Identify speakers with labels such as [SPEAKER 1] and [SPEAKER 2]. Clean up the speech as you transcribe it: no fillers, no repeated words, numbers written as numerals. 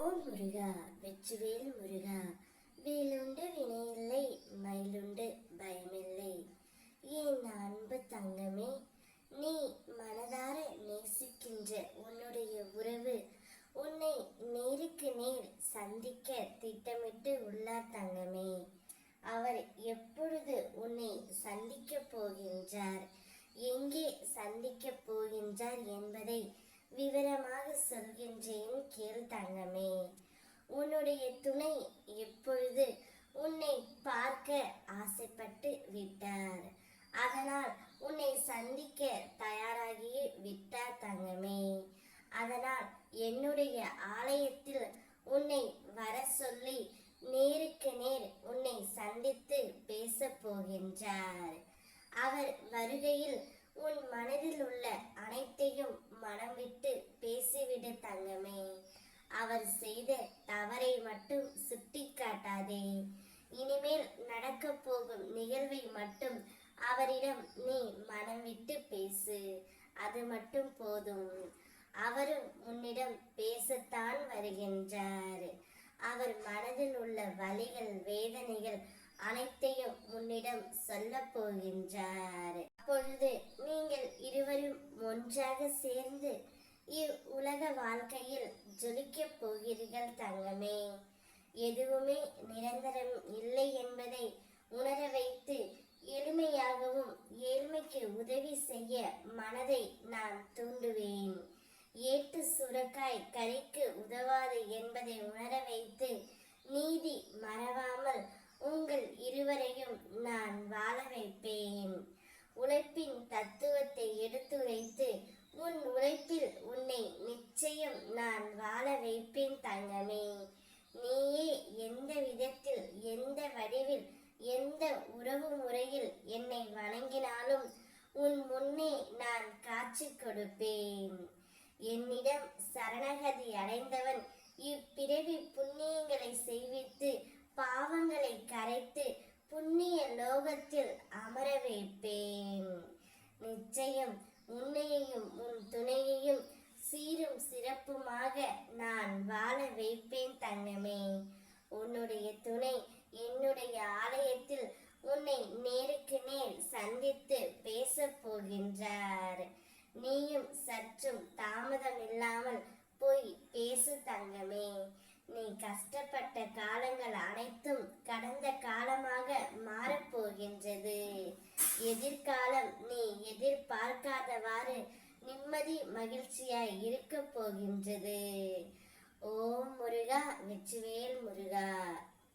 [SPEAKER 1] ஓம் முருகா வெற்றிவேல் முருகா, வேலுண்டு வினையில்லை, மயிலுண்டு பயமில்லை. என் அன்பு தங்கமே, நீ மனதார நேசிக்கின்ற உன்னுடைய உறவு உன்னை நேருக்கு நேர் சந்திக்க திட்டமிட்டு உள்ளார் தங்கமே. அவர் எப்பொழுது உன்னை சந்திக்க போகின்றார், எங்கே சந்திக்க போகின்றார் என்பதை விவரமாக சொல்கின்றேன் கேள் தங்கமே. உன்னுடைய துணை எப்பொழுது உன்னை பார்க்க ஆசைப்பட்டு விட்டார், அதனால் உன்னை சந்திக்க தயாராகியே விட்டார் தங்கமே. அதனால் என்னுடைய ஆலயத்தில் உன்னை வர சொல்லி நேருக்கு நேர் உன்னை சந்தித்து பேச போகின்றார். அவர் வருகையில் உன் மனதில் உள்ள அனைத்தையும் மனம் விட்டு பேசிவிடு தங்கமே. அவர் செய்த தவறை மட்டும் சுட்டி காட்டாதே. இனிமேல் நடக்க போகும் நிகழ்வை மட்டும் அவரிடம் நீ மனம் விட்டு பேசு, அது மட்டும் போதும். அவரும் உன்னிடம் பேசத்தான் வருகின்றார். அவர் மனதில் உள்ள வலிகள் வேதனைகள் அனைத்தையும் உன்னிடம் சொல்ல போகின்றார். அப்பொழுது நீங்கள் இருவரும் ஒன்றாக சேர்ந்து இவ்வுலக வாழ்க்கையில் ஜொலிக்கப் போகிறீர்கள் தங்கமே. எதுவுமே நிரந்தரம் இல்லை என்பதை உணர வைத்து எளிமையாகவும் ஏழ்மைக்கு உதவி செய்ய மனதை நான் தூண்டுவேன். ஏட்டு சுரக்காய் கறிக்கு உதவாது என்பதை உணர வைத்து நீதி மறவாமல் உங்கள் இருவரையும் நான் வாழ வைப்பேன். உழைப்பின் தத்துவத்தை எடுத்துரைத்து உன் உழைப்பில் உன்னை நிச்சயம் நான் வாழ வைப்பேன் தங்கமே. நீயே எந்த விதத்தில், எந்த வடிவில், எந்த உறவு முறையில் என்னை வணங்கினாலும் உன் முன்னே நான் காட்சி கொடுப்பேன். என்னிடம் சரணகதி அடைந்தவன் இப்பிறவி புண்ணியங்களை செய்வித்து பாவங்களை கரைத்து புண்ணிய லோகத்தில் அமர வைப்பேன். நிச்சயம் உன்னையையும் உன் துணையையும் சீரும் சிறப்புமாக நான் வாழ வைப்பேன் தங்கமே. உன்னுடைய துணை என்னுடைய ஆலயத்தில் உன்னை நேருக்கு நேர் சந்தித்து பேச போகின்றார். நீயும் சற்றும் தாமதம் இல்லாமல் போய் பேசு தங்கமே. நீ கஷ்டப்பட்ட காலங்கள் அனைத்தும் கடந்த காலமாக மாறப்போகின்றது. எதிர்காலம் நீ எதிர்பார்க்காதவாறு நிம்மதி மகிழ்ச்சியாய் இருக்க போகின்றது. ஓம் முருகா வெற்றிவேல் முருகா.